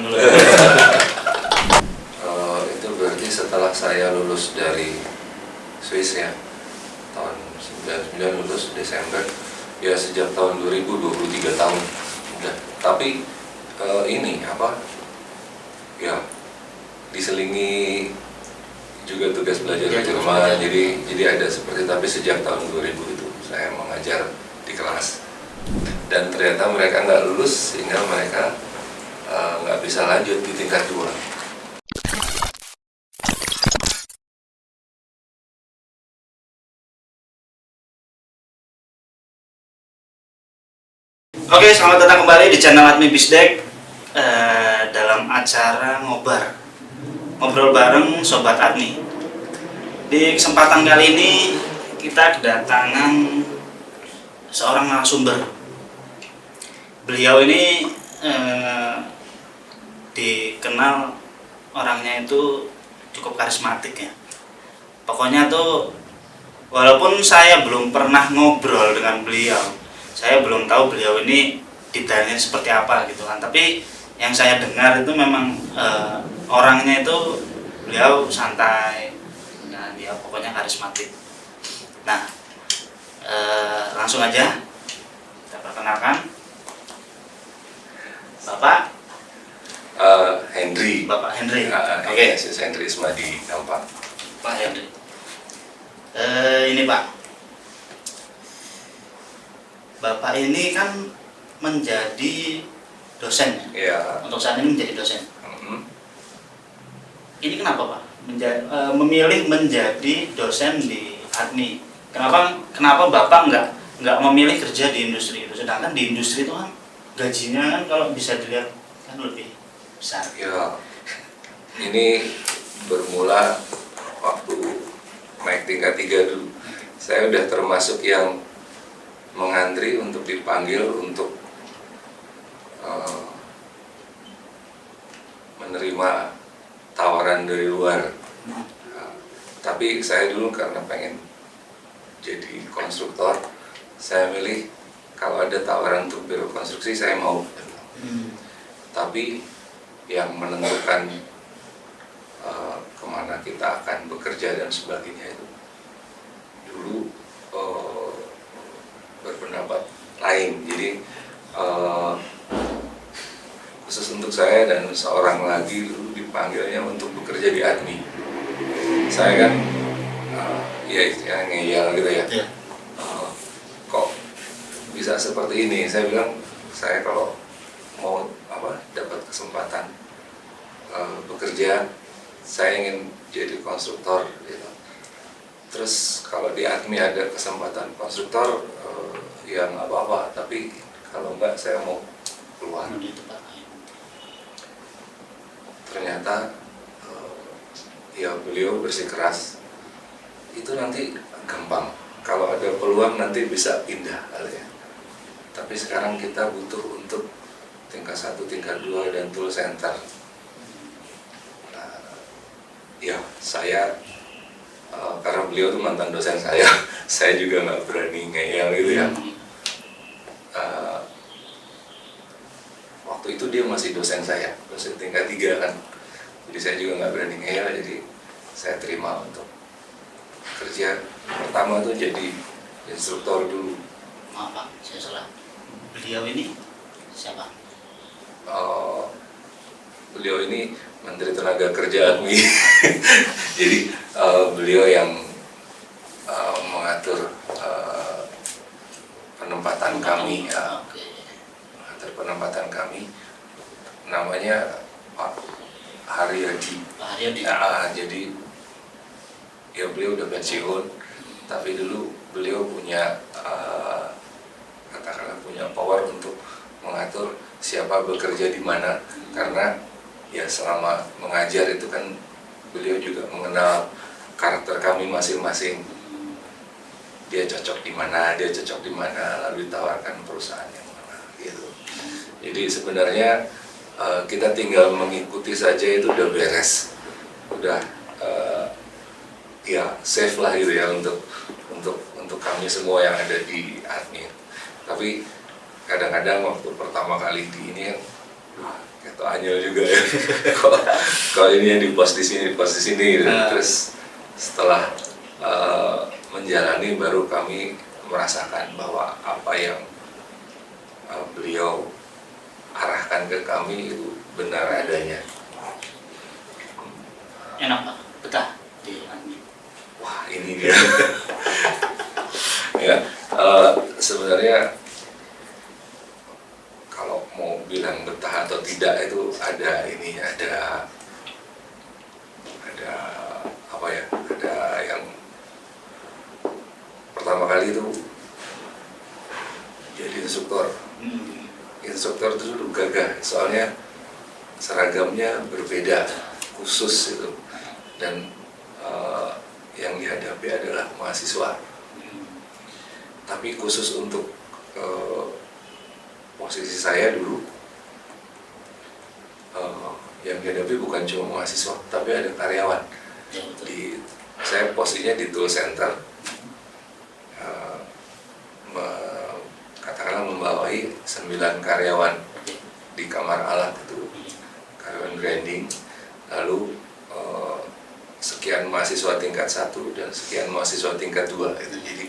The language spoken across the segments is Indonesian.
dulu. Itu berarti setelah saya lulus dari Swiss ya, tahun 99 lulus Desember, ya sejak tahun 2023 tahun udah. Tapi ini apa? Ya diselingi juga tugas belajar di rumah, jadi ada seperti, tapi sejak tahun 2000 itu saya mengajar di kelas dan ternyata mereka nggak lulus sehingga mereka nggak bisa lanjut di tingkat 2. Oke, selamat datang kembali di channel Admi Bisdek dalam acara ngobrol bareng Sobat Admi. Di kesempatan kali ini kita kedatangan seorang narasumber. Beliau ini dikenal orangnya itu cukup karismatik ya. Pokoknya tuh walaupun saya belum pernah ngobrol dengan beliau, saya belum tahu beliau ini detailnya seperti apa gitu kan. Tapi yang saya dengar itu memang orangnya itu beliau santai, nah dia pokoknya karismatik. Nah, langsung aja kita perkenalkan Bapak Henry. Bapak Henry. Oke, Henry Ismadi Dampak. Pak Henry. Ini Pak, Bapak ini kan menjadi dosen Ya. Untuk saat ini menjadi dosen. Ini kenapa Pak memilih menjadi dosen di Admi? Kenapa Bapak nggak memilih kerja di industri itu? Sedangkan di industri itu kan gajinya kan kalau bisa dilihat kan lebih besar. Ya, ini bermula waktu naik tingkat 3 dulu. Saya udah termasuk yang mengantri untuk dipanggil untuk menerima tawaran dari luar. Tapi saya dulu karena pengen jadi konstruktor, saya milih kalau ada tawaran untuk biro konstruksi saya mau. Tapi yang menentukan kemana kita akan bekerja dan sebagainya itu dulu berpendapat lain. Jadi khusus untuk saya dan seorang lagi dulu dipanggilnya untuk bekerja di Admi. Saya kan ya ngeyel gitu ya. Kok bisa seperti ini? Saya bilang saya kalau mau dapat kesempatan bekerja, saya ingin jadi konstruktor gitu. Terus kalau di Admi ada kesempatan konstruktor, ya nggak apa-apa, tapi kalau enggak saya mau keluar. Ternyata ya beliau bersikeras itu nanti gampang, kalau ada peluang nanti bisa pindah kali ya. Tapi sekarang kita butuh untuk tingkat 1, tingkat 2 dan tool center. Ya saya karena beliau tuh mantan dosen saya juga nggak berani ngeyel gitu ya. Waktu itu dia masih dosen saya, dosen tingkat 3 kan, jadi saya juga nggak berani ngeyel, jadi saya terima untuk kerja. Pertama tuh jadi instruktur dulu. Maaf Pak, saya salah. Beliau ini siapa? Beliau ini Menteri Tenaga Kerja Admi. Jadi beliau yang mengatur penempatan kami, mengatur penempatan kami. Namanya Pak Haryadi. Jadi ya beliau udah pensiun, tapi dulu beliau punya katakanlah punya power untuk mengatur siapa bekerja di mana, karena ya selama mengajar itu kan beliau juga mengenal karakter kami masing-masing. Dia cocok di mana, lalu ditawarkan perusahaan yang mana gitu. Jadi sebenarnya kita tinggal mengikuti saja, itu udah beres, udah ya safe lah gitu ya untuk kami semua yang ada di Admi. Tapi kadang-kadang waktu pertama kali di ini Itu anyel juga ya. Kalau ini yang di pos di sini gitu. Terus setelah menjalani baru kami merasakan bahwa apa yang beliau arahkan ke kami itu benar adanya. Enak Pak, betah di Admi. Wah, ini dia. Ya, sebenarnya kalau mau bilang betah atau tidak itu ada apa ya? Ada yang pertama kali itu jadi instruktur. Instruktur itu dulu gagah, soalnya seragamnya berbeda, khusus itu, dan yang dihadapi adalah mahasiswa. Tapi khusus untuk posisi saya dulu, yang dihadapi bukan cuma mahasiswa, tapi ada karyawan. Saya posisinya di tool center, katakanlah membawai 9 karyawan di kamar alat itu, karyawan branding, lalu sekian mahasiswa tingkat 1 dan sekian mahasiswa tingkat 2 itu. Jadi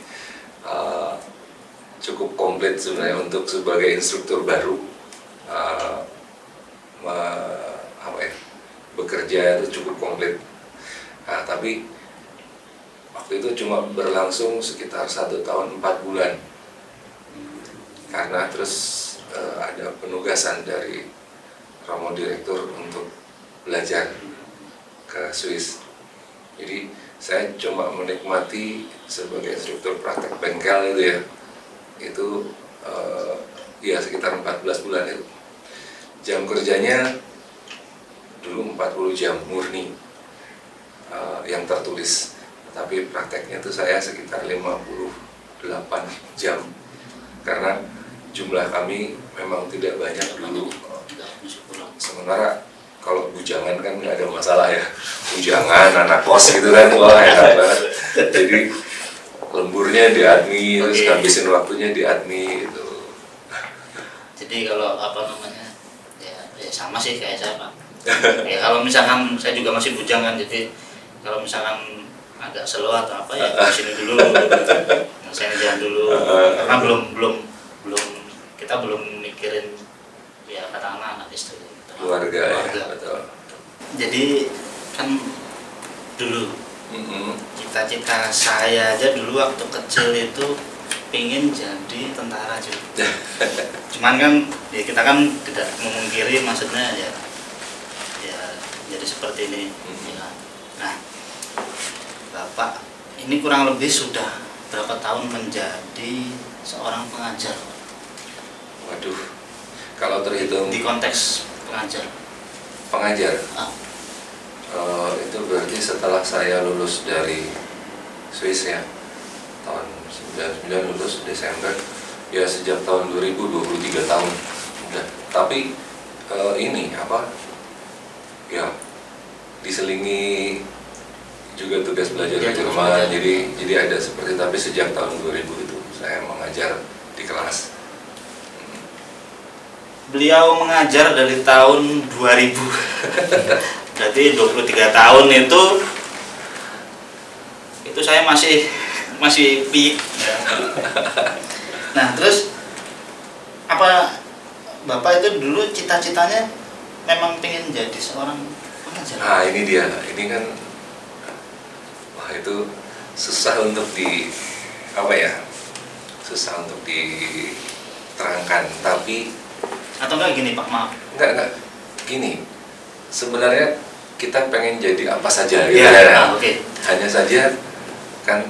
cukup komplit sebenarnya untuk sebagai instruktur baru bekerja itu cukup komplit. Nah, tapi waktu itu cuma berlangsung sekitar 1 tahun 4 bulan karena terus ada penugasan dari Romo Direktur untuk belajar ke Swiss. Jadi saya cuma menikmati sebagai instruktur praktek bengkel itu ya, itu ya sekitar 14 bulan itu. Jam kerjanya dulu 40 jam murni yang tertulis, tapi prakteknya itu saya sekitar 58 jam karena jumlah kami memang tidak banyak dulu. Sementara kalau bujangan kan nggak ada masalah ya, bujangan anak kos gitu kan, wah enak banget. Jadi lemburnya di admi, terus habisin waktunya di admi itu. Jadi kalau apa namanya ya sama sih kayak saya Pak. Ya kalau misalkan saya juga masih bujangan, jadi kalau misalkan agak slow atau apa ya di sini dulu, saya jalan dulu, karena belum kita belum mikirin ya katakanlah anak istri. Keluarga. Ya, betul. Jadi kan dulu cita-cita saya aja dulu waktu kecil itu pingin jadi tentara juga. Cuman kan ya kita kan tidak memungkiri, maksudnya ya jadi seperti ini. Nah, Bapak ini kurang lebih sudah berapa tahun menjadi seorang pengajar? Waduh, kalau terhitung di konteks pengajar. Itu berarti setelah saya lulus dari Swiss ya, tahun 99 lulus Desember, ya sejak tahun 2000 23 tahun udah. Tapi ini apa ya, diselingi juga tugas belajar di rumah, jadi ada seperti, tapi sejak tahun 2000 itu saya mengajar di kelas. Beliau mengajar dari tahun 2000. Berarti 23 tahun itu saya masih piik. Nah, terus apa Bapak itu dulu cita-citanya memang pengen jadi seorang pengajar? Nah, ini dia. Ini kan wah, itu susah untuk susah untuk diterangkan, tapi atau enggak gini Pak, maaf. Enggak. Gini, sebenarnya kita pengen jadi apa saja gitu ya. Okay. Hanya saja kan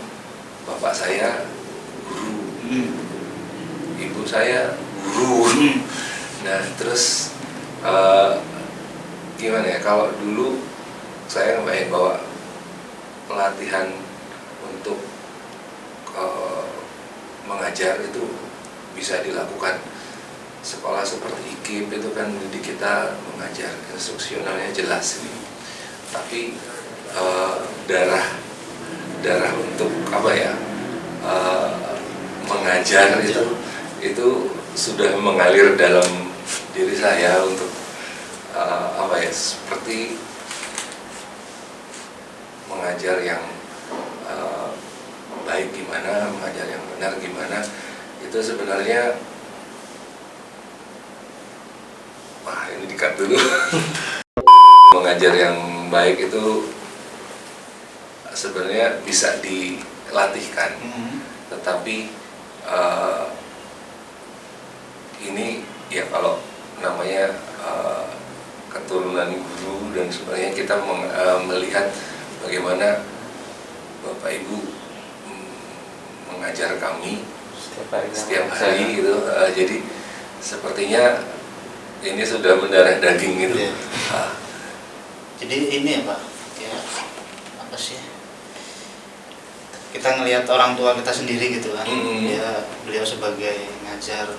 bapak saya guru, ibu saya guru. Nah, terus gimana ya, kalau dulu saya ngebayang bahwa pelatihan untuk mengajar itu bisa dilakukan. Sekolah seperti IKIP itu kan mendidik kita mengajar, instruksionalnya jelas ini. Tapi darah untuk mengajar itu sudah mengalir dalam diri saya untuk seperti mengajar yang baik gimana, mengajar yang benar gimana, itu sebenarnya ini di-cut dulu. Mengajar yang baik itu sebenarnya bisa dilatihkan, tetapi ini ya kalau namanya keturunan guru dan sebagainya, kita melihat bagaimana Bapak Ibu mengajar kami setiap hari gitu. Jadi sepertinya ini sudah mendarah daging gitu. Jadi ini ya Pak, ya apa sih? Kita ngelihat orang tua kita sendiri gitu kan. Ya beliau sebagai ngajar,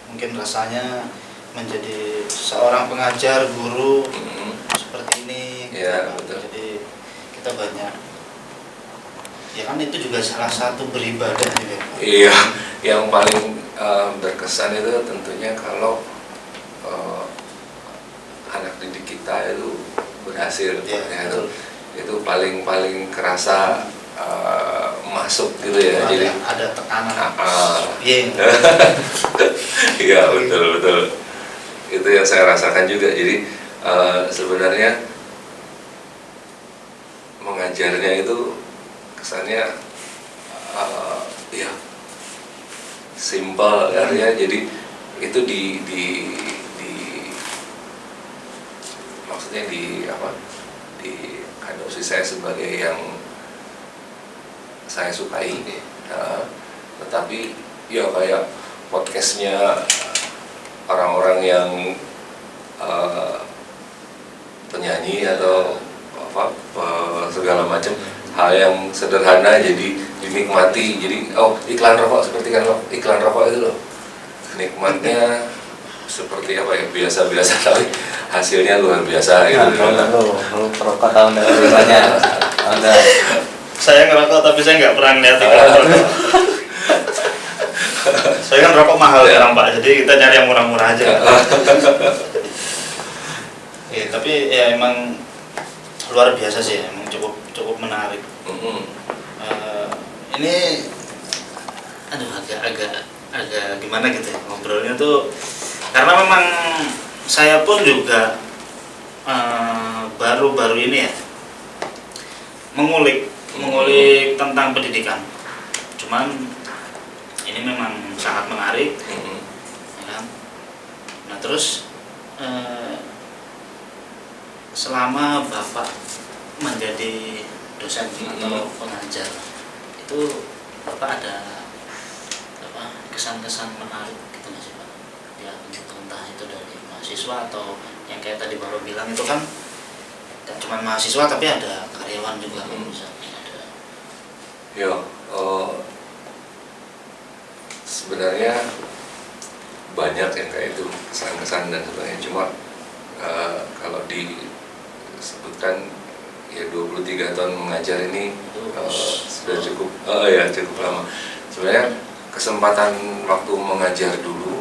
mungkin rasanya menjadi seorang pengajar, guru seperti ini. Ya, gitu, betul. Jadi kita banyak, ya kan itu juga salah satu beribadah juga. Iya, yang paling berkesan itu tentunya kalau anak didik kita itu berhasil, ya, itu paling kerasa masuk gitu ya. Jadi ada tekanan. Iya, betul. Itu yang saya rasakan juga. Jadi sebenarnya mengajarnya itu kesannya ya simpel ya. Jadi itu maksudnya diadopsi saya sebagai yang saya sukai. Tetapi ya kayak podcastnya orang-orang yang penyanyi atau segala macam hal yang sederhana jadi dinikmati. Jadi iklan rokok, seperti kan iklan rokok itu loh, nikmatnya seperti apa ya, biasa-biasa tapi hasilnya luar biasa gitu. Lu perokok tahun berapa? Saya ngerokok tapi saya nggak pernah lihat iklan rokok. Saya kan rokok mahal sekarang Pak, jadi kita nyari yang murah-murah aja. Ya, tapi ya emang luar biasa sih, emang cukup menarik. Ini agak gimana gitu ya ngobrolnya tuh, karena memang saya pun juga baru-baru ini ya mengulik tentang pendidikan. Cuman ini memang sangat menarik, ya kan? Nah terus selama Bapak menjadi dosen atau pengajar, itu Bapak ada kesan-kesan menarik gitu nggak sih Pak? Ya entah itu dari mahasiswa atau yang kayak tadi Bapak bilang itu kan gak cuma mahasiswa tapi ada karyawan juga kan misalnya ada. Ya, sebenarnya banyak yang kayak itu, kesan-kesan dan sebagainya. Cuma kalau disebutkan ya 23 tahun mengajar ini sudah cukup cukup lama. Sebenarnya kesempatan waktu mengajar dulu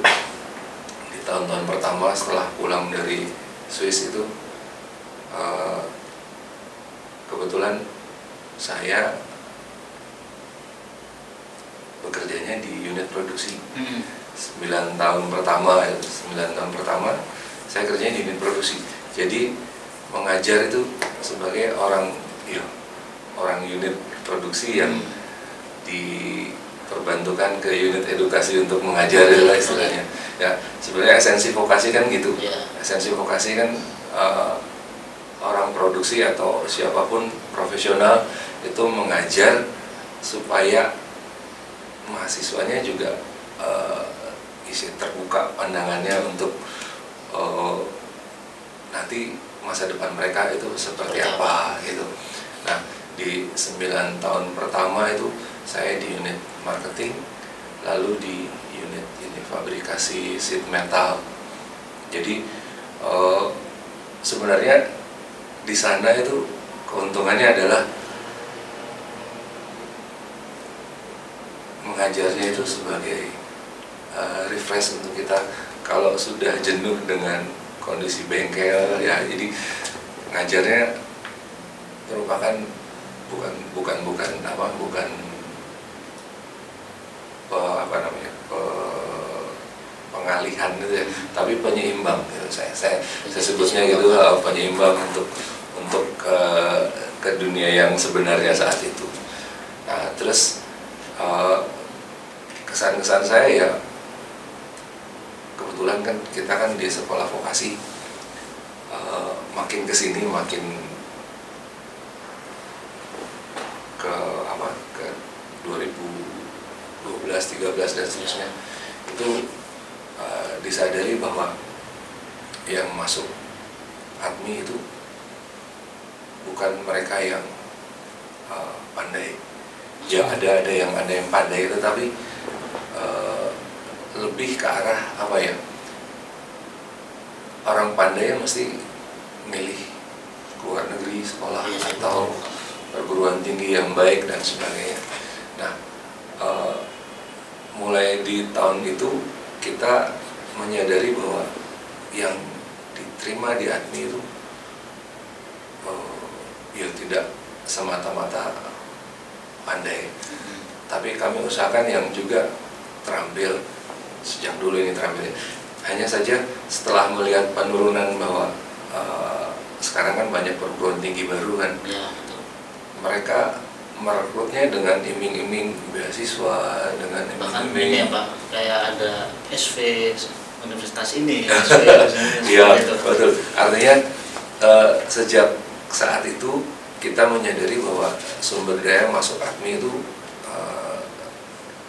di tahun-tahun pertama setelah pulang dari Swiss itu kebetulan saya bekerjanya di unit produksi. 9 tahun pertama saya kerjanya di unit produksi. Jadi mengajar itu sebagai orang unit produksi yang diperbantukan ke unit edukasi untuk mengajar itulah istilahnya. Ya, sebenarnya esensi vokasi kan gitu. Esensi vokasi kan orang produksi atau siapapun profesional itu mengajar supaya mahasiswanya juga terbuka pandangannya untuk nanti masa depan mereka itu seperti apa gitu. Nah, di 9 tahun pertama itu saya di unit marketing, lalu di unit ini fabrikasi sheet metal. Jadi sebenarnya di sana itu keuntungannya adalah mengajarnya itu sebagai refresh untuk kita kalau sudah jenuh dengan kondisi bengkel ya, jadi ngajarnya merupakan bukan pengalihan gitu ya, tapi penyeimbang gitu. Saya sebutnya gitu, penyeimbang untuk ke dunia yang sebenarnya saat itu. Nah, terus kesan-kesan saya ya, kebetulan kan kita kan di sekolah vokasi, makin kesini makin ke 2012, 13 dan seterusnya itu disadari bahwa yang masuk ADMI itu bukan mereka yang pandai. Ya ada yang pandai, tetapi lebih ke arah orang pandai mesti milih luar negeri sekolah atau perguruan tinggi yang baik dan sebagainya. Nah, mulai di tahun itu kita menyadari bahwa yang diterima di ADMI itu ya tidak semata-mata pandai, tapi kami usahakan yang juga terampil. Sejak dulu ini terampil. Hanya saja setelah melihat penurunan bahwa sekarang kan banyak perguruan tinggi baru kan, ya, mereka merekrutnya dengan iming-iming beasiswa, dengan bahkan iming-iming ini ya Pak, kayak ada SV universitas ini, SV iya itu. betul. Artinya sejak saat itu kita menyadari bahwa sumber daya masuk ADMI itu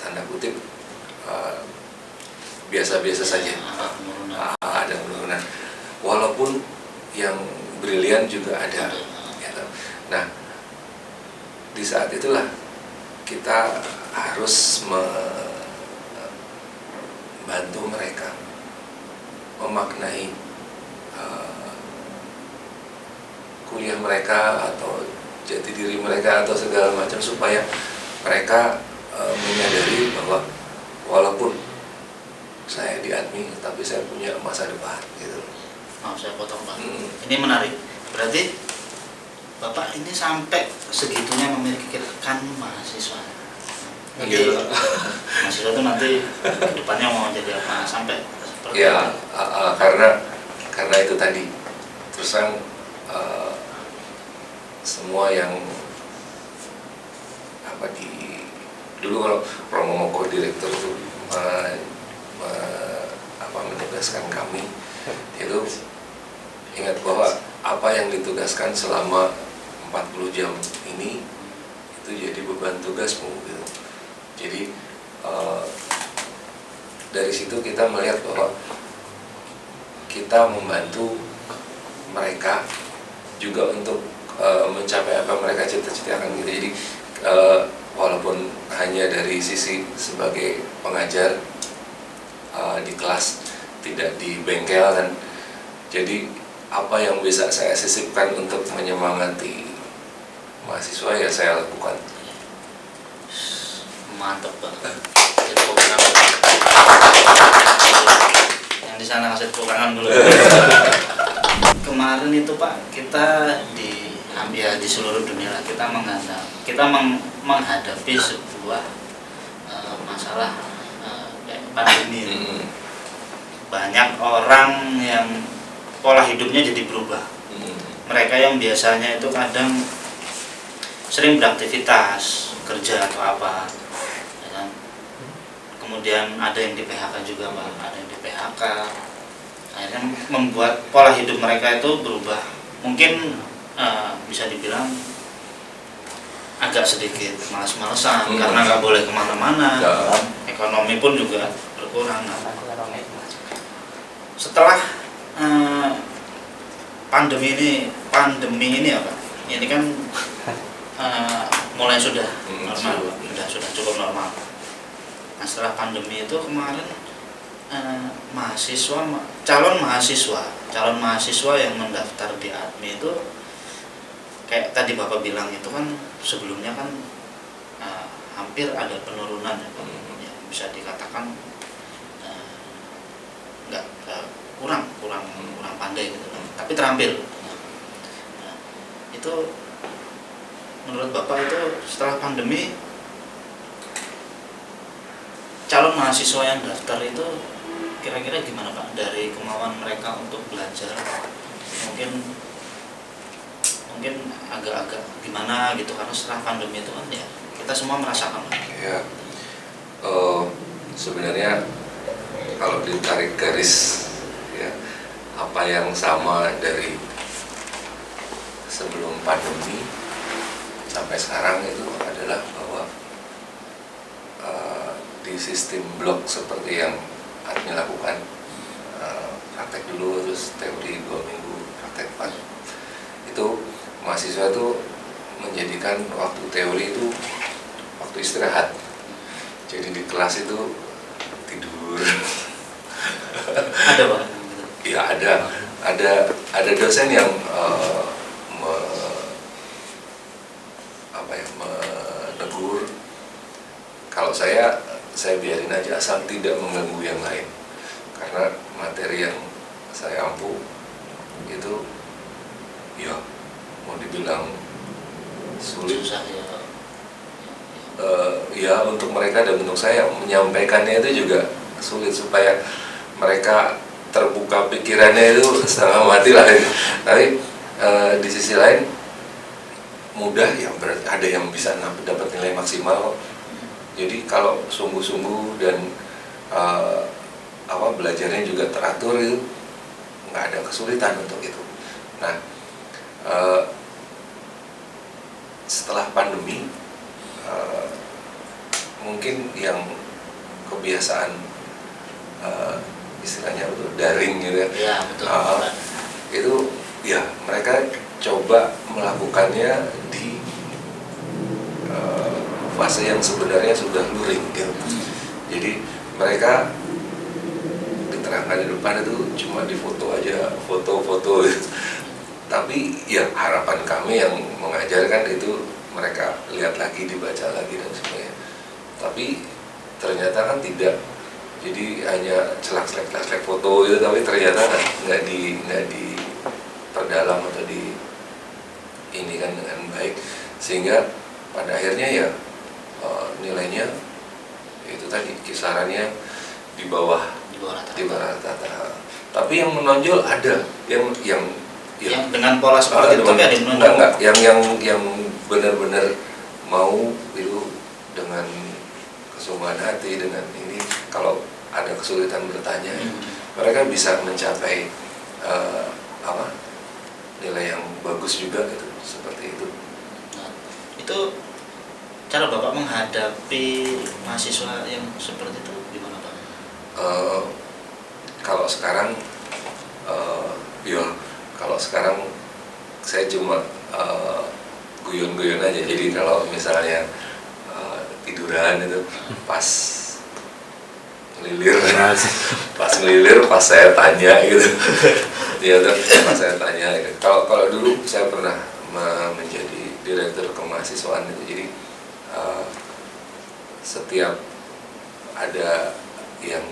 tanda kutip biasa-biasa saja, ada penurunan, walaupun yang brilian juga ada. Gitu. Nah, di saat itulah kita harus membantu mereka memaknai kuliah mereka atau jati diri mereka atau segala macam, supaya mereka menyadari bahwa walaupun saya di ADMI tapi saya punya masa depan gitu. Maaf saya potong Pak. Ini menarik. Berarti Bapak ini sampai segitunya memiliki rekan mahasiswa. Nanti mahasiswa itu nanti kedepannya mau jadi apa, sampai seperti ya karena itu tadi terus terang semua yang dulu kalau Romo direktur itu menugaskan kami itu, ingat bahwa apa yang ditugaskan selama 40 jam ini itu jadi beban tugasmu gitu. Jadi dari situ kita melihat bahwa kita membantu mereka juga untuk mencapai apa mereka cita-citakan gitu. Jadi walaupun hanya dari sisi sebagai pengajar di kelas, tidak di bengkel kan, jadi apa yang bisa saya sisipkan untuk menyemangati mahasiswa ya saya lakukan. mantap banget. Yang di sana kasih tepuk tangan dulu. Kemarin itu Pak, kita di seluruh dunia lah, kita menghadapi sebuah masalah kayak pandemi. Banyak orang yang pola hidupnya jadi berubah. Mereka yang biasanya itu kadang sering beraktivitas, kerja atau apa, ya kan? Kemudian ada yang di PHK juga Pak, ada yang di PHK. Akhirnya membuat pola hidup mereka itu berubah. Mungkin bisa dibilang agak sedikit malas-malesan karena nggak boleh kemana-mana. Ekonomi pun juga berkurang. Setelah pandemi ini ya Pak, ini kan mulai sudah normal, sudah cukup normal. Nah, setelah pandemi itu kemarin calon mahasiswa yang mendaftar di ADMI itu kayak tadi Bapak bilang itu kan sebelumnya kan hampir ada penurunan ya Pak. Ya, bisa dikatakan kurang kurang pandai gitu kan, tapi terampil. Nah, itu menurut Bapak itu setelah pandemi calon mahasiswa yang daftar itu kira-kira gimana Pak dari kemauan mereka untuk belajar, mungkin agak-agak gimana gitu, karena setelah pandemi itu kan ya kita semua merasakan. Ya, sebenarnya kalau ditarik garis ya, apa yang sama dari sebelum pandemi sampai sekarang itu adalah bahwa di sistem blok seperti yang admin lakukan, praktek dulu terus teori 2 minggu, praktek 4, itu mahasiswa itu menjadikan waktu teori itu waktu istirahat. Jadi di kelas itu tidur. Ada Pak? Ya ada dosen yang menegur. Kalau saya biarin aja asal tidak mengganggu yang lain, karena materi yang saya ampu itu ya mau dibilang sulit. Susah ya. Ya untuk mereka dan untuk saya menyampaikannya itu juga sulit, supaya mereka terbuka pikirannya itu setengah mati lah. Tapi di sisi lain mudah ya, berarti ada yang bisa dapat nilai maksimal. Jadi kalau sungguh-sungguh dan belajarnya juga teratur itu nggak ada kesulitan untuk itu. Nah, setelah pandemi mungkin yang kebiasaan istilahnya itu daring gitu ya, Ya betul. itu ya mereka coba melakukannya di fase yang sebenarnya sudah luring gitu. Jadi mereka diterangkan di depan itu cuma difoto aja, foto-foto gitu. Tapi ya harapan kami yang mengajarkan itu mereka lihat lagi, dibaca lagi dan sebagainya. Tapi ternyata kan tidak. Jadi hanya celak-celak foto itu, tapi ternyata nggak di perdalam atau di ini kan dengan baik, sehingga pada akhirnya ya nilainya itu tadi kisarannya di bawah rata-rata. Tapi yang menonjol ada yang dengan pola seperti itu tapi ada yang menonjol. Enggak, yang benar-benar mau itu dengan kesungguhan hati, dengan ini kalau ada kesulitan bertanya, mereka bisa mencapai nilai yang bagus juga gitu, seperti itu. Nah, itu cara Bapak menghadapi mahasiswa yang seperti itu gimana Pak? Kalau sekarang kalau sekarang saya cuma guyon-guyon aja. Jadi kalau misalnya tiduran itu pas ngelilir pas saya tanya gitu. Ya pas saya tanya gitu. Kalau dulu saya pernah menjadi direktur kemahasiswaan itu, jadi setiap ada yang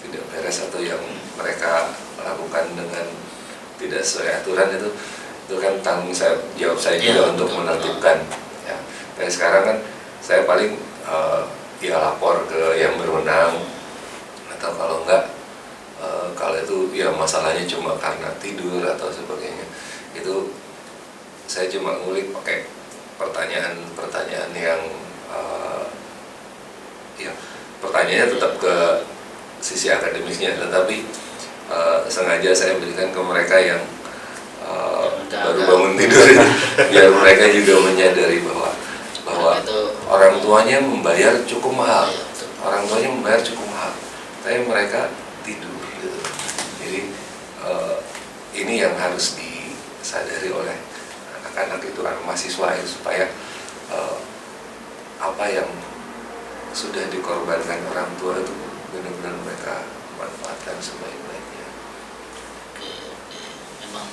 tidak beres atau yang mereka lakukan dengan tidak sesuai aturan, itu kan tanggung jawab saya juga untuk menertibkan ya. Tapi sekarang kan saya paling lapor ke yang berwenang, atau kalau enggak kalau itu ya masalahnya cuma karena tidur atau sebagainya, itu saya cuma ngulik pakai pertanyaan yang pertanyaannya tetap ke sisi akademisnya, tetapi sengaja saya berikan ke mereka yang baru bangun tidur biar mereka juga menyadari bahwa orang tuanya membayar cukup mahal, tapi mereka tidur gitu. Jadi ini yang harus disadari oleh anak-anak itu, anak mahasiswa itu, supaya apa yang sudah dikorbankan orang tua itu benar-benar mereka manfaatkan sebaik-baiknya. Memang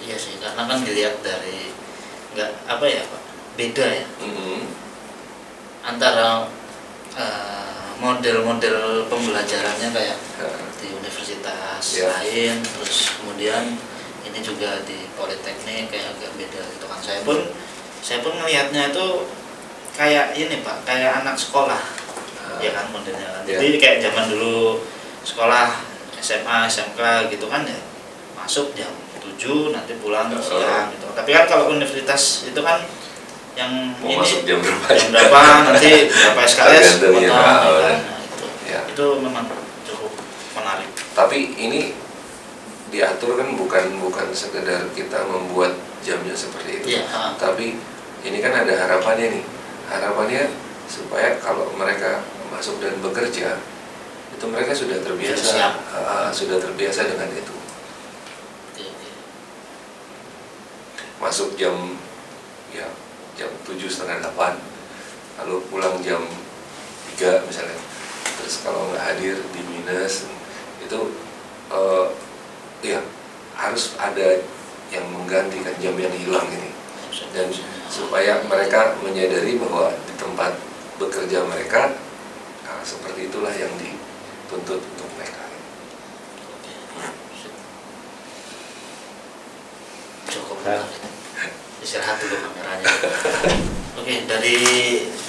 iya sih, karena kan dilihat dari Pak, beda ya antara model-model pembelajarannya kayak di universitas lain, terus kemudian ini juga di politeknik kayak agak beda gitu kan. Saya pun ngelihatnya itu kayak ini Pak, kayak anak sekolah ya kan modelnya kan. Jadi kayak zaman dulu sekolah SMA, SMK gitu kan ya, masuk jam 7 nanti pulang siang gitu. Tapi kan kalau universitas itu kan yang mau ini masuk jam berapa nanti berapa SKS potong, ya. Itu memang cukup menarik. Tapi ini diatur kan bukan sekedar kita membuat jamnya seperti itu, tapi ini kan ada harapannya nih. Harapannya supaya kalau mereka masuk dan bekerja itu mereka sudah terbiasa, sudah terbiasa dengan itu. Masuk jam 7:30, lalu pulang jam 3 misalnya. Terus kalau nggak hadir di minus itu harus ada yang menggantikan jam yang hilang ini. Dan supaya mereka menyadari bahwa di tempat bekerja mereka seperti itulah yang dituntut untuk mereka. Cukup istirahat dulu kameranya. Oke, dari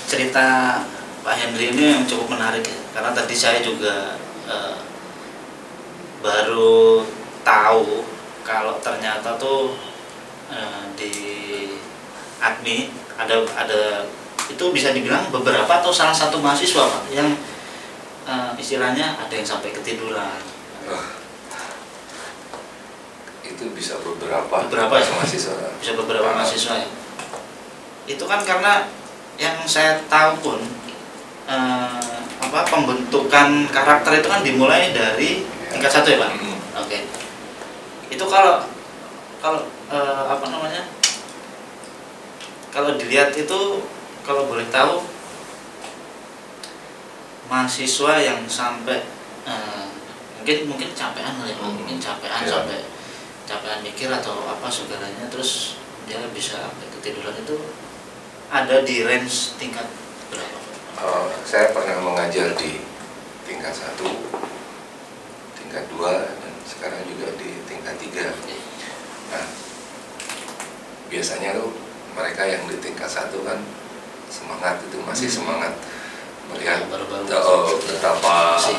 cerita Pak Henry ini yang cukup menarik ya, karena tadi saya juga baru tahu kalau ternyata tuh di ADMI ada itu bisa dibilang beberapa atau salah satu mahasiswa Pak yang istilahnya ada yang sampai ketiduran. Itu bisa beberapa ya? mahasiswa. Bisa beberapa mahasiswa ya. Itu kan karena yang saya tahu pun pembentukan karakter itu kan dimulai dari tingkat 1 ya Pak. Oke. Itu kalau kalau dilihat itu, kalau boleh tahu, mahasiswa yang sampai mungkin capean kali ya, mungkin capean sampai capean mikir atau apa segalanya, terus dia bisa sampai ketiduran, itu ada di range tingkat berapa? Saya pernah mengajar di tingkat 1, tingkat 2, dan sekarang juga di tingkat 3. Nah, biasanya tuh mereka yang di tingkat 1 kan semangat, itu masih semangat melihat betapa persis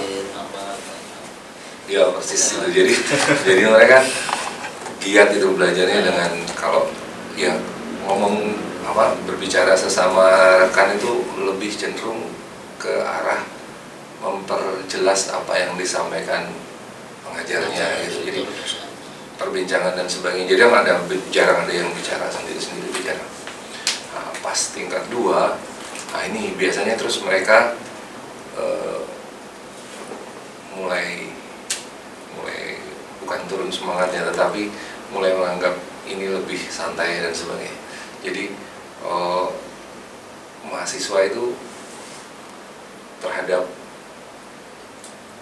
itu. Jadi mereka giat itu belajarnya dengan kalau ngomong berbicara sesama rekan itu lebih cenderung ke arah memperjelas apa yang disampaikan pengajarnya gitu. Jadi perbincangan dan sebagainya. Jadi jarang ada yang bicara sendiri bicara. Nah, pas tingkat 2, ini biasanya terus mereka mulai bukan turun semangatnya, tetapi mulai menganggap ini lebih santai dan sebagainya. Jadi mahasiswa itu terhadap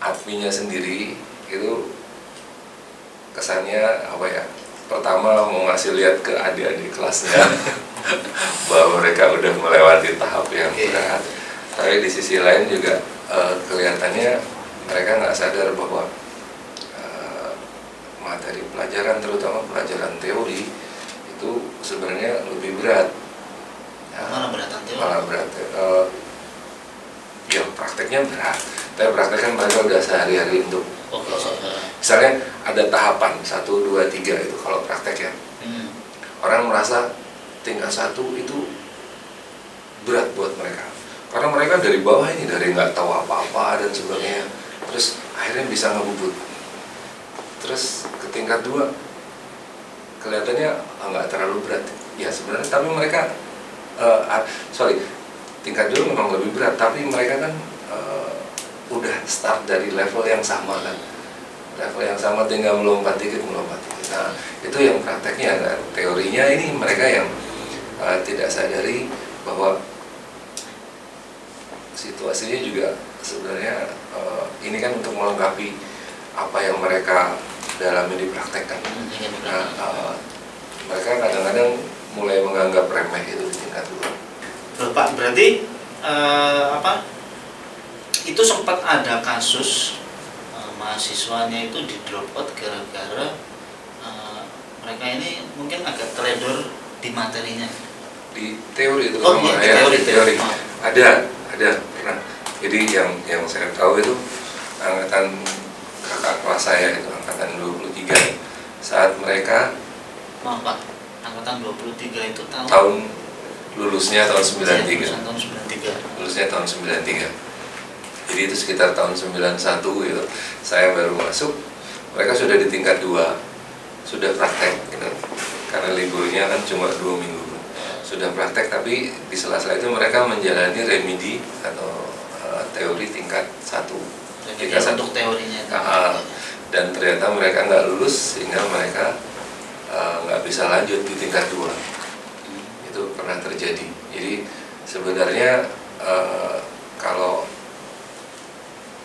adminnya sendiri itu kesannya pertama mau ngasih lihat ke adik-adik kelasnya bahwa mereka udah melewati tahap yang berat, tapi di sisi lain juga kelihatannya mereka nggak sadar bahwa materi pelajaran, terutama pelajaran teori itu sebenarnya lebih berat. Malah berat. Prakteknya berat, tapi prakteknya mereka udah sehari-hari untuk misalnya ada tahapan 1, 2, 3 itu kalau praktek ya. Orang merasa tingkat 1 itu berat buat mereka karena mereka dari bawah ini, dari nggak tahu apa-apa dan sebagainya, terus akhirnya bisa ngebubut. Terus ke tingkat 2 kelihatannya nggak terlalu berat ya sebenarnya, tapi mereka tingkat 2 memang lebih berat, tapi mereka kan udah start dari level yang sama kan, level yang sama, tinggal melompat dikit. Nah itu yang prakteknya kan. Teorinya ini mereka yang tidak sadari bahwa situasinya juga sebenarnya ini kan untuk melengkapi apa yang mereka dalami dipraktekkan. Nah mereka kadang-kadang mulai menganggap remeh itu di tingkat 2. Pak, berarti itu sempat ada kasus mahasiswanya itu di drop out gara-gara mereka ini mungkin agak teledor di materinya. Di teori itu teori. ada pernah. Jadi yang saya tahu itu angkatan kakak kelas saya itu angkatan 23 saat mereka Maaf Pak, angkatan 23 itu tahun lulusnya tahun 93. Tahun 93. Lulusnya tahun 93. Jadi itu sekitar tahun 91 gitu. Saya baru masuk, mereka sudah di tingkat 2, sudah praktek gitu. Karena liburnya kan cuma 2 minggu. Sudah praktek, tapi di sela-sela itu mereka menjalani remedi atau teori tingkat 1. Tingkat 1 untuk teorinya. Dan ternyata mereka nggak lulus sehingga mereka nggak bisa lanjut di tingkat 2. Itu pernah terjadi. Jadi sebenarnya kalau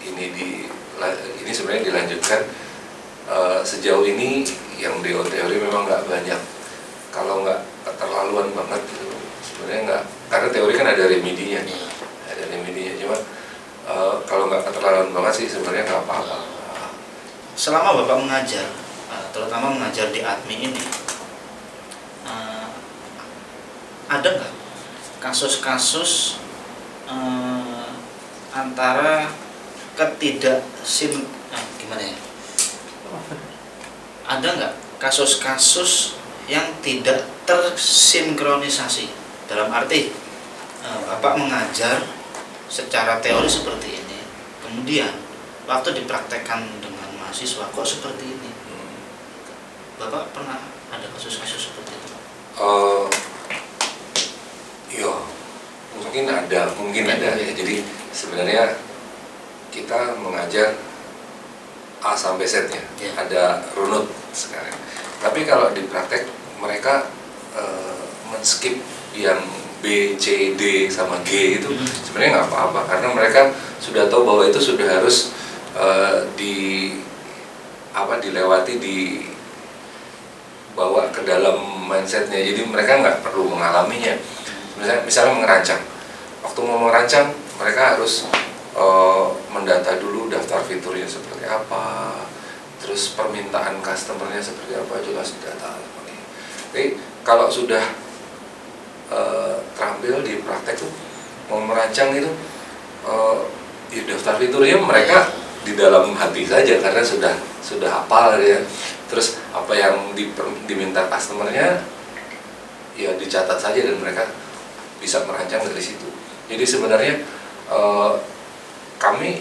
ini sebenarnya dilanjutkan, sejauh ini yang DO teori memang nggak banyak. Kalau nggak keterlaluan banget gitu, sebenarnya nggak, karena teori kan ada remedinya, cuma kalau nggak keterlaluan banget sih sebenarnya nggak apa-apa. Selama Bapak mengajar, terutama mengajar di ADMI ini, ada nggak kasus-kasus antara gimana ya? Ada nggak kasus-kasus yang tidak tersinkronisasi? Dalam arti Bapak mengajar secara teori seperti ini, kemudian waktu dipraktekkan dengan mahasiswa kok seperti ini. Bapak pernah ada kasus-kasus seperti itu? Ya, mungkin ada ya. Jadi sebenarnya kita mengajar A sampai Z ya, ada runut sekarang. Tapi kalau di praktek mereka men-skip yang B, C, D sama G itu sebenarnya nggak apa-apa, karena mereka sudah tahu bahwa itu sudah harus dilewati, dibawa ke dalam mindsetnya. Jadi mereka nggak perlu mengalaminya. Misalnya merancang, waktu mau merancang mereka harus mendata dulu daftar fiturnya seperti apa, terus permintaan customernya seperti apa, jelas data. Tapi kalau sudah terampil di praktek tuh mau merancang itu di daftar fiturnya mereka di dalam hati saja karena sudah hafal ya. Terus apa yang diminta customernya ya dicatat saja dan mereka bisa merancang dari situ. Jadi sebenarnya kami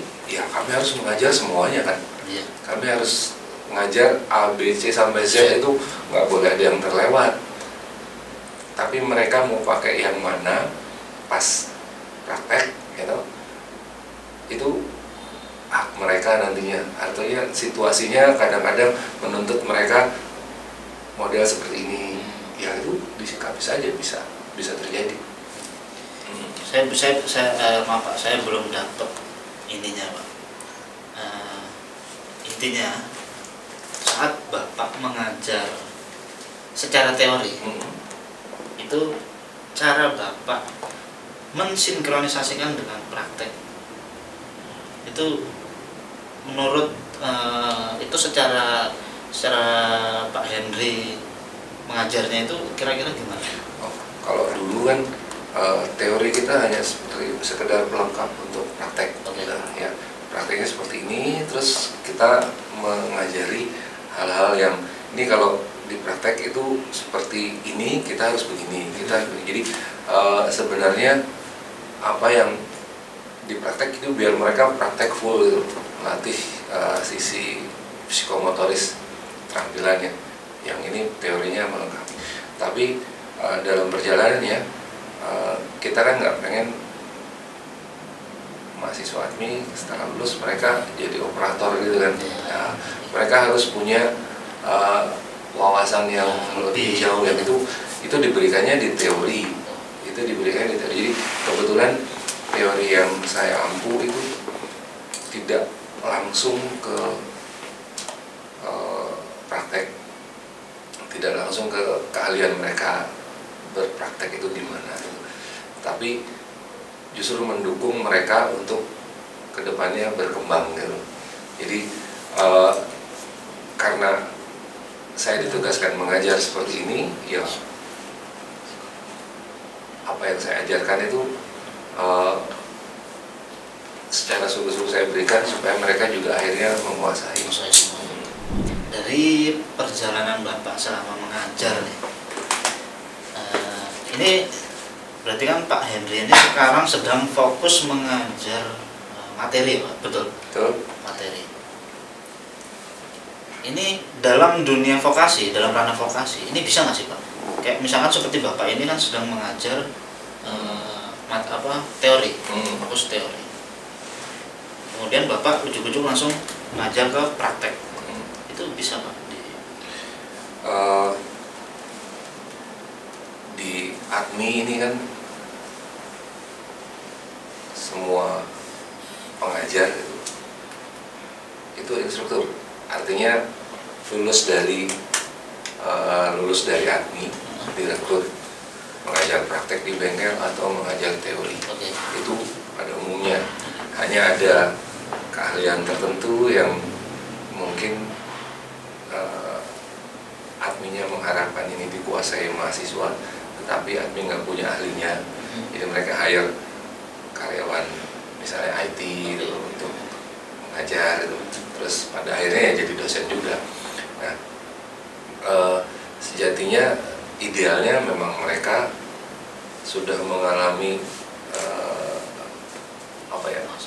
harus mengajar semuanya kan. Kami harus mengajar A, B, C sampai Z, itu nggak boleh ada yang terlewat. Tapi mereka mau pakai yang mana pas praktek gitu, itu hak mereka nantinya. Artinya situasinya kadang-kadang menuntut mereka model seperti ini, ya itu disikapi saja, bisa terjadi. Maaf Pak, saya belum dapat ininya Pak. Intinya saat Bapak mengajar secara teori, itu cara Bapak mensinkronisasikan dengan praktek itu menurut itu secara Pak Henry mengajarnya itu kira-kira gimana? Kalau dulu kan teori kita hanya sekedar pelengkap untuk praktek. Ya, prakteknya seperti ini, terus kita mengajari hal-hal yang ini kalau di praktek itu seperti ini, kita harus begini, jadi sebenarnya apa yang di praktek itu biar mereka praktek full gitu, melatih sisi psikomotoris keterampilannya. Yang ini teorinya melengkapi. Tapi dalam perjalanan ya kita kan nggak pengen mahasiswa ADMI setelah lulus mereka jadi operator gitu kan. Nah, mereka harus punya wawasan yang lebih jauh, dan itu diberikannya di teori. Jadi kebetulan teori yang saya ampu itu tidak langsung ke praktek, tidak langsung ke keahlian mereka berpraktek itu di mana, tapi justru mendukung mereka untuk kedepannya berkembang gitu. Jadi karena saya ditugaskan mengajar seperti ini, ya apa yang saya ajarkan itu secara sungguh-sungguh saya berikan supaya mereka juga akhirnya menguasai. Dari perjalanan Bapak selama mengajar nih, ini berarti kan Pak Henry ini sekarang sedang fokus mengajar materi, Pak, betul? Betul. Materi. Ini dalam dunia vokasi, dalam ranah vokasi, ini bisa nggak sih, Pak? Kayak misalkan seperti Bapak ini kan sedang mengajar teori, fokus teori. Kemudian Bapak ujuk-ujuk langsung ngajar ke praktek. Itu bisa, Pak? Di ADMI ini kan semua pengajar itu instruktur, artinya lulus dari ADMI direkrut mengajar praktek di bengkel atau mengajar teori. Itu pada umumnya hanya ada keahlian tertentu yang mungkin adminnya mengharapkan ini dikuasai mahasiswa, tetapi admin nggak punya ahlinya, jadi mereka hire karyawan misalnya IT gitu, untuk mengajar gitu. Terus pada akhirnya ya jadi dosen juga. Nah, sejatinya idealnya memang mereka sudah mengalami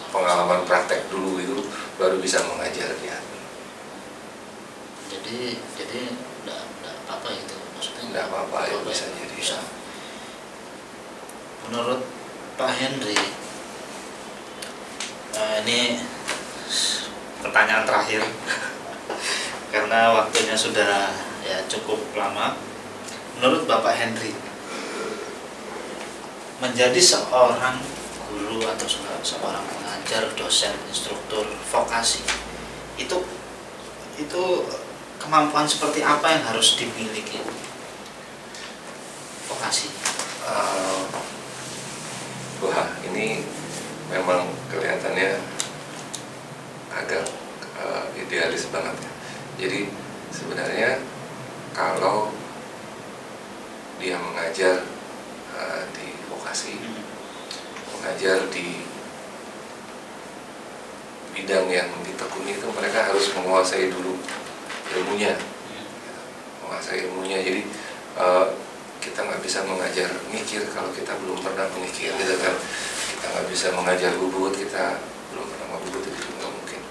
pengalaman praktek dulu itu baru bisa mengajar di admin. Jadi enggak apa-apa itu, maksudnya enggak apa-apa ya, bisa jadi. Bisa. Menurut Pak Henry, ini pertanyaan terakhir karena waktunya sudah ya cukup lama. Menurut Bapak Henry, menjadi seorang guru atau seorang pengajar, dosen, instruktur vokasi, itu kemampuan seperti apa yang harus dimiliki vokasi? Wah, ini memang kelihatannya agak idealis banget ya. Jadi sebenarnya kalau dia mengajar di vokasi, mengajar di bidang yang ditekuni itu mereka harus menguasai dulu ilmunya, Jadi kita nggak bisa mengajar mikir kalau kita belum pernah memikir, gitu kan. Kita nggak bisa mengajar bubut, kita belum pernah ngebubut, itu nggak mungkin.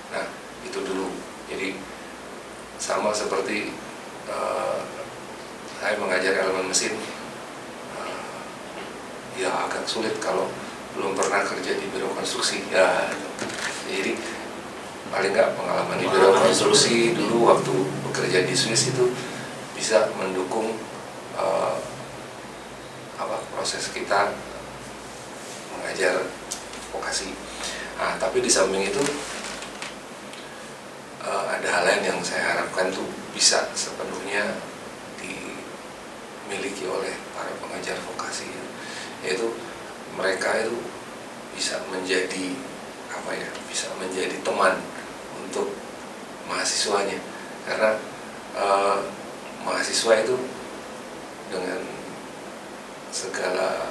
Nah, itu dulu. Jadi sama seperti saya mengajar elemen mesin, ya agak sulit kalau belum pernah kerja di biro konstruksi ya. Jadi paling nggak pengalaman di biro konstruksi dulu waktu bekerja di Swiss itu bisa mendukung proses kita mengajar vokasi. Nah, tapi di samping itu ada hal lain yang saya harapkan tuh bisa sepenuhnya dimiliki oleh para pengajar vokasi, yaitu mereka itu bisa menjadi bisa menjadi teman untuk mahasiswanya, karena mahasiswa itu dengan segala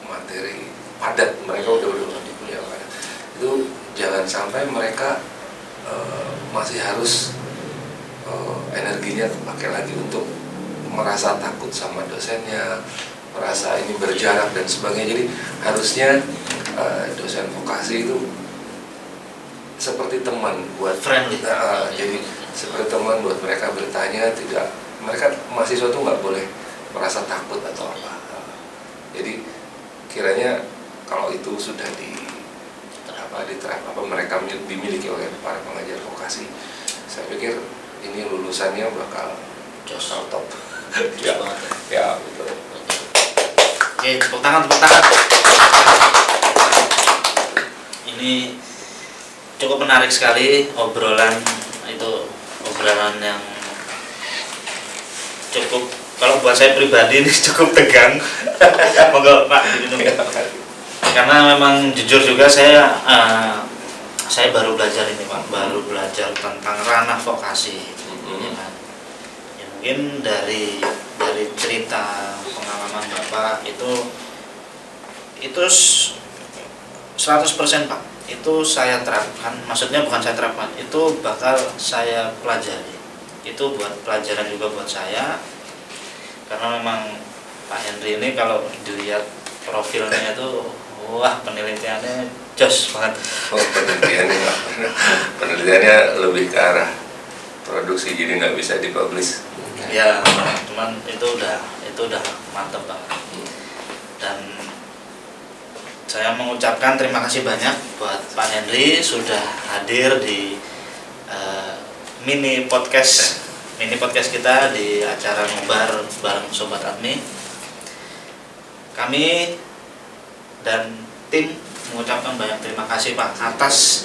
materi padat mereka udah punya padat, itu jangan sampai mereka masih harus energinya pakai lagi untuk merasa takut sama dosennya, merasa ini berjarak dan sebagainya. Jadi harusnya dosen vokasi itu seperti teman buat friendly. Jadi seperti teman buat mereka bertanya, mereka mahasiswa tuh nggak boleh merasa takut atau apa. Jadi kiranya kalau itu sudah diterapkan mereka dimiliki oleh para pengajar vokasi, saya pikir ini lulusannya bakal top. Ya betul. Oke, tepuk tangan. Ini cukup menarik sekali obrolan yang cukup, kalau buat saya pribadi ini cukup tegang. Monggo Pak diminum. karena memang jujur juga saya baru belajar ini Pak, baru belajar tentang ranah vokasi. Ya kan? Ya, mungkin dari cerita pengalaman Bapak itu 100% Pak, itu saya terapkan, maksudnya bukan saya terapkan, itu bakal saya pelajari. Itu buat pelajaran juga buat saya, karena memang Pak Henry ini kalau dilihat profilnya itu, wah penelitiannya jos banget. Oh, penelitiannya lebih ke arah produksi, jadi nggak bisa dipublish. Ya, cuman itu udah mantep banget. Dan saya mengucapkan terima kasih banyak buat Pak Henry sudah hadir di mini podcast kita di acara nobar bareng Sobat Admi. Kami dan tim mengucapkan banyak terima kasih Pak atas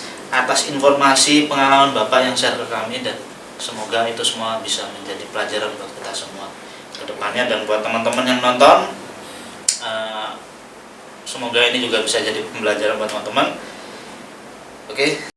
informasi pengalaman Bapak yang share ke kami, dan semoga itu semua bisa menjadi pelajaran buat kita semua ke depannya, dan buat teman-teman yang nonton semoga ini juga bisa jadi pembelajaran buat teman-teman. Oke.